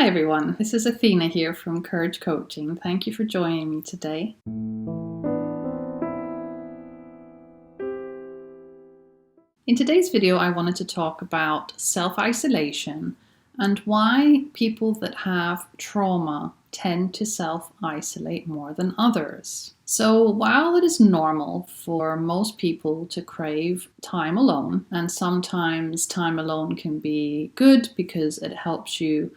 Hi everyone, this is Athena here from Courage Coaching. Thank you for joining me today. In today's video, I wanted to talk about self-isolation and why people that have trauma tend to self-isolate more than others. So while it is normal for most people to crave time alone, and sometimes time alone can be good because it helps you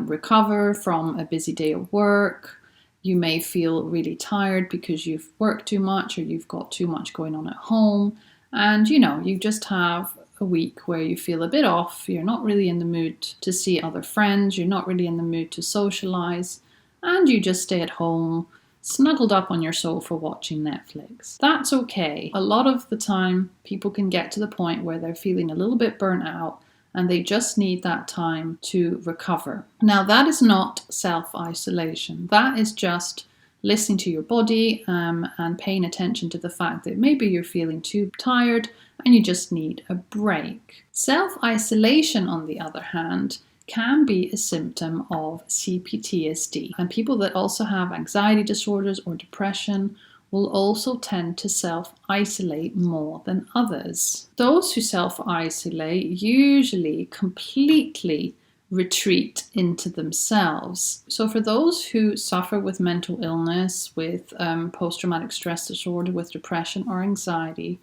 recover from a busy day of work. You may feel really tired because you've worked too much or you've got too much going on at home. And you just have a week where you feel a bit off. You're not really in the mood to see other friends. You're not really in the mood to socialize. And you just stay at home, snuggled up on your sofa watching Netflix. That's okay. A lot of the time, people can get to the point where they're feeling a little bit burnt out and they just need that time to recover. Now, that is not self-isolation. That is just listening to your body and paying attention to the fact that maybe you're feeling too tired and you just need a break. Self-isolation, on the other hand, can be a symptom of cptsd. And people that also have anxiety disorders or depression will also tend to self-isolate more than others. Those who self-isolate usually completely retreat into themselves. So for those who suffer with mental illness, with post-traumatic stress disorder, with depression or anxiety,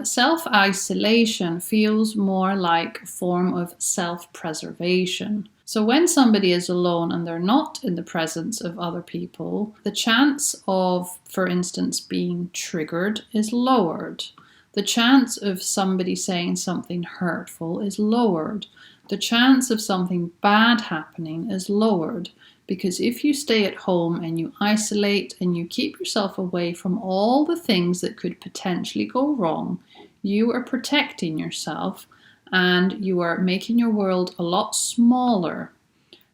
self-isolation feels more like a form of self-preservation. So when somebody is alone and they're not in the presence of other people, the chance of, for instance, being triggered is lowered. The chance of somebody saying something hurtful is lowered. The chance of something bad happening is lowered, because if you stay at home and you isolate and you keep yourself away from all the things that could potentially go wrong, you are protecting yourself and you are making your world a lot smaller.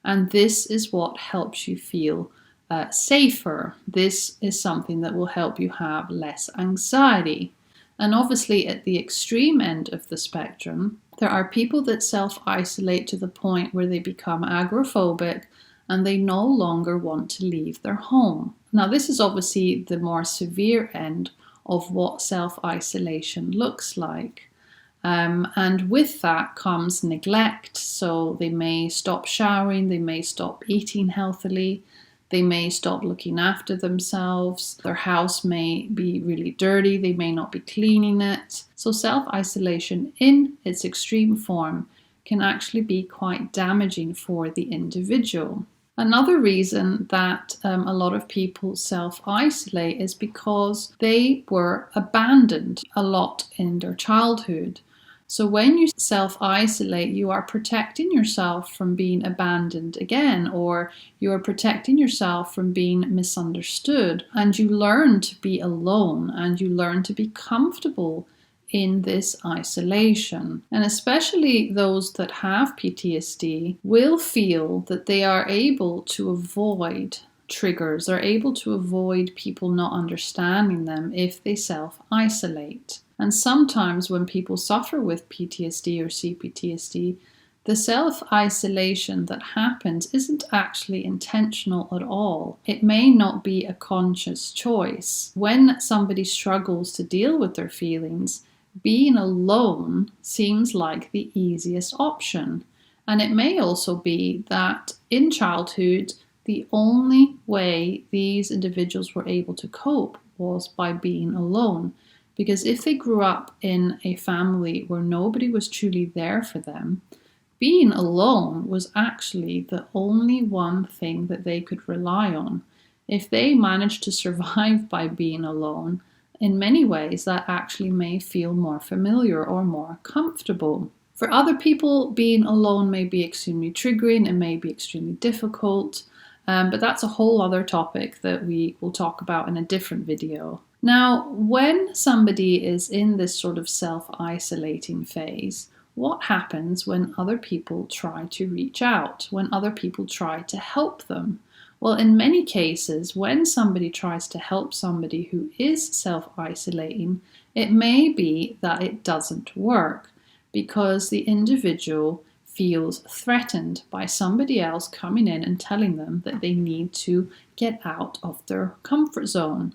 And this is what helps you feel safer. This is something that will help you have less anxiety. And obviously at the extreme end of the spectrum, there are people that self-isolate to the point where they become agoraphobic and they no longer want to leave their home. Now, this is obviously the more severe end of what self-isolation looks like. And with that comes neglect. So they may stop showering, they may stop eating healthily, they may stop looking after themselves, their house may be really dirty, they may not be cleaning it. So self-isolation in its extreme form can actually be quite damaging for the individual. Another reason that a lot of people self-isolate is because they were abandoned a lot in their childhood. So when you self-isolate, you are protecting yourself from being abandoned again, or you are protecting yourself from being misunderstood. And you learn to be alone and you learn to be comfortable in this isolation. And especially those that have PTSD will feel that they are able to avoid triggers, they're able to avoid people not understanding them if they self-isolate. And sometimes when people suffer with PTSD or CPTSD, the self-isolation that happens isn't actually intentional at all. It may not be a conscious choice. When somebody struggles to deal with their feelings, being alone seems like the easiest option. And it may also be that in childhood, the only way these individuals were able to cope was by being alone. Because if they grew up in a family where nobody was truly there for them, being alone was actually the only one thing that they could rely on. If they managed to survive by being alone, in many ways that actually may feel more familiar or more comfortable. For other people, being alone may be extremely triggering, it may be extremely difficult, but that's a whole other topic that we will talk about in a different video. Now, when somebody is in this sort of self-isolating phase, what happens when other people try to reach out, when other people try to help them? Well, in many cases, when somebody tries to help somebody who is self-isolating, it may be that it doesn't work because the individual feels threatened by somebody else coming in and telling them that they need to get out of their comfort zone,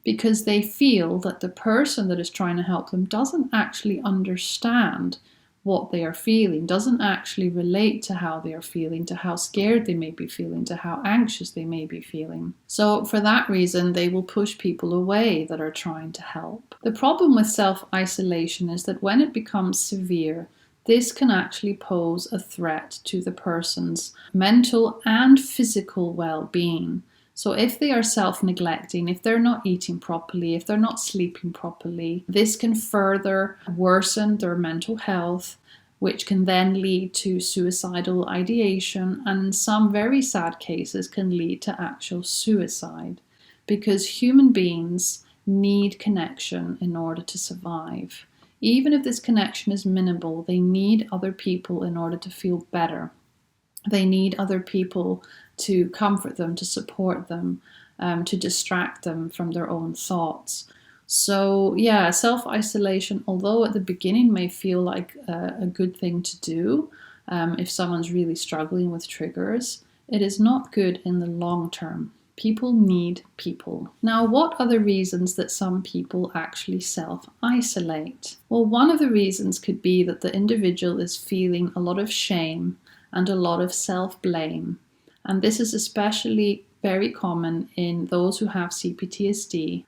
because they feel that the person that is trying to help them doesn't actually understand what they are feeling, doesn't actually relate to how they are feeling, to how scared they may be feeling, to how anxious they may be feeling. So for that reason, they will push people away that are trying to help. The problem with self-isolation is that when it becomes severe, this can actually pose a threat to the person's mental and physical well-being. So if they are self-neglecting, if they're not eating properly, if they're not sleeping properly, this can further worsen their mental health, which can then lead to suicidal ideation, and in some very sad cases can lead to actual suicide, because human beings need connection in order to survive. Even if this connection is minimal, they need other people in order to feel better. They need other people to comfort them, to support them, to distract them from their own thoughts. So yeah, self-isolation, although at the beginning may feel like a good thing to do, if someone's really struggling with triggers, it is not good in the long term. People need people. Now, what are the reasons that some people actually self-isolate? Well, one of the reasons could be that the individual is feeling a lot of shame and a lot of self-blame. And this is especially very common in those who have cptsd.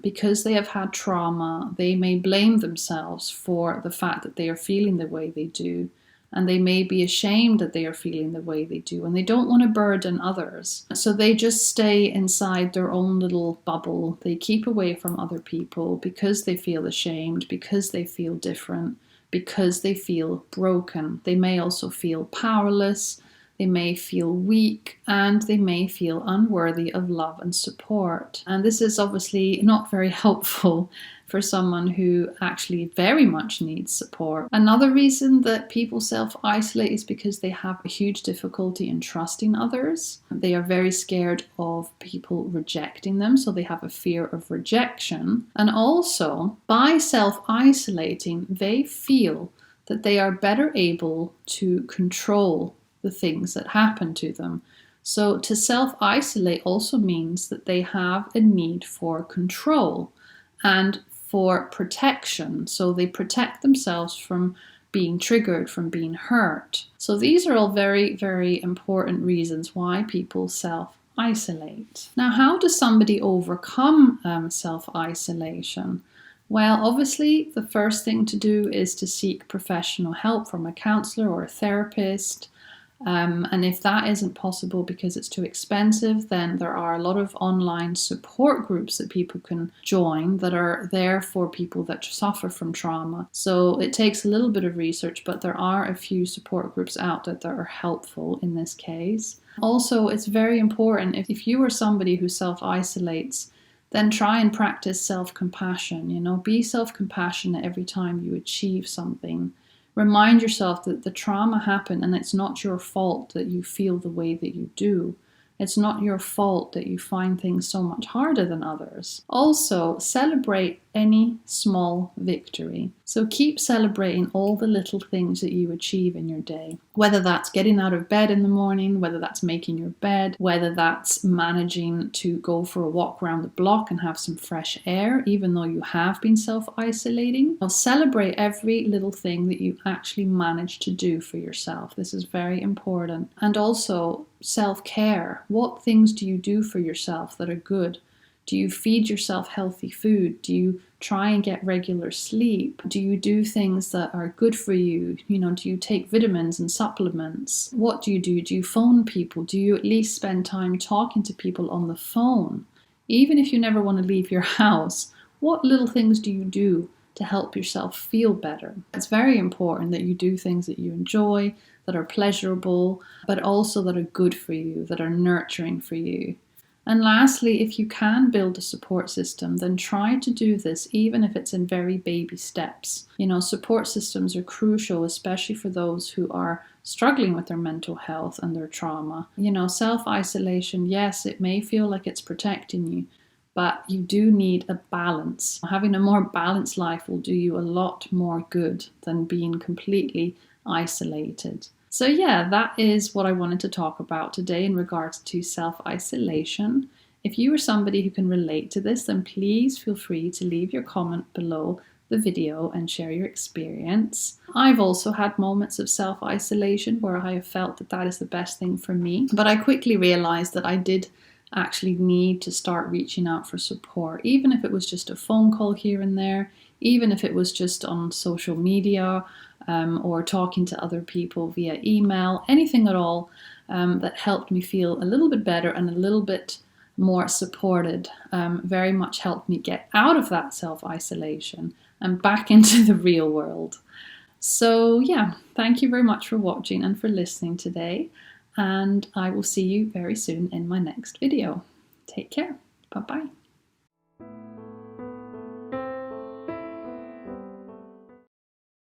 Because they have had trauma, they may blame themselves for the fact that they are feeling the way they do. And they may be ashamed that they are feeling the way they do, and they don't want to burden others. So they just stay inside their own little bubble. They keep away from other people because they feel ashamed, because they feel different, because they feel broken. They may also feel powerless, they may feel weak, and they may feel unworthy of love and support. And this is obviously not very helpful for someone who actually very much needs support. Another reason that people self-isolate is because they have a huge difficulty in trusting others. They are very scared of people rejecting them, so they have a fear of rejection. And also, by self-isolating, they feel that they are better able to control the things that happen to them. So to self-isolate also means that they have a need for control and for protection. So they protect themselves from being triggered, from being hurt. So these are all very, very important reasons why people self-isolate. Now, how does somebody overcome self-isolation? Well, obviously, the first thing to do is to seek professional help from a counselor or a therapist. And if that isn't possible because it's too expensive, then there are a lot of online support groups that people can join that are there for people that suffer from trauma. So it takes a little bit of research, but there are a few support groups out there that are helpful in this case. Also, it's very important, if you are somebody who self-isolates, then try and practice self-compassion. Be self-compassionate every time you achieve something. Remind yourself that the trauma happened and it's not your fault that you feel the way that you do. It's not your fault that you find things so much harder than others. Also, celebrate any small victory. So keep celebrating all the little things that you achieve in your day. Whether that's getting out of bed in the morning, whether that's making your bed, whether that's managing to go for a walk around the block and have some fresh air, even though you have been self-isolating. Celebrate every little thing that you actually manage to do for yourself. This is very important. And also, self-care. What things do you do for yourself that are good? Do you feed yourself healthy food? Do you try and get regular sleep? Do you do things that are good for you? Do you take vitamins and supplements? What do you do? Do you phone people? Do you at least spend time talking to people on the phone? Even if you never want to leave your house, what little things do you do to help yourself feel better? It's very important that you do things that you enjoy, that are pleasurable, but also that are good for you, that are nurturing for you. And lastly, if you can build a support system, then try to do this even if it's in very baby steps. Support systems are crucial, especially for those who are struggling with their mental health and their trauma. Self-isolation, yes, it may feel like it's protecting you, but you do need a balance. Having a more balanced life will do you a lot more good than being completely isolated. So yeah, that is what I wanted to talk about today in regards to self-isolation. If you are somebody who can relate to this, then please feel free to leave your comment below the video and share your experience. I've also had moments of self-isolation where I have felt that that is the best thing for me, but I quickly realized that I did actually need to start reaching out for support, even if it was just a phone call here and there, even if it was just on social media, or talking to other people via email, anything at all that helped me feel a little bit better and a little bit more supported, very much helped me get out of that self-isolation and back into the real world. So yeah, thank you very much for watching and for listening today, and I will see you very soon in my next video. Take care. Bye-bye.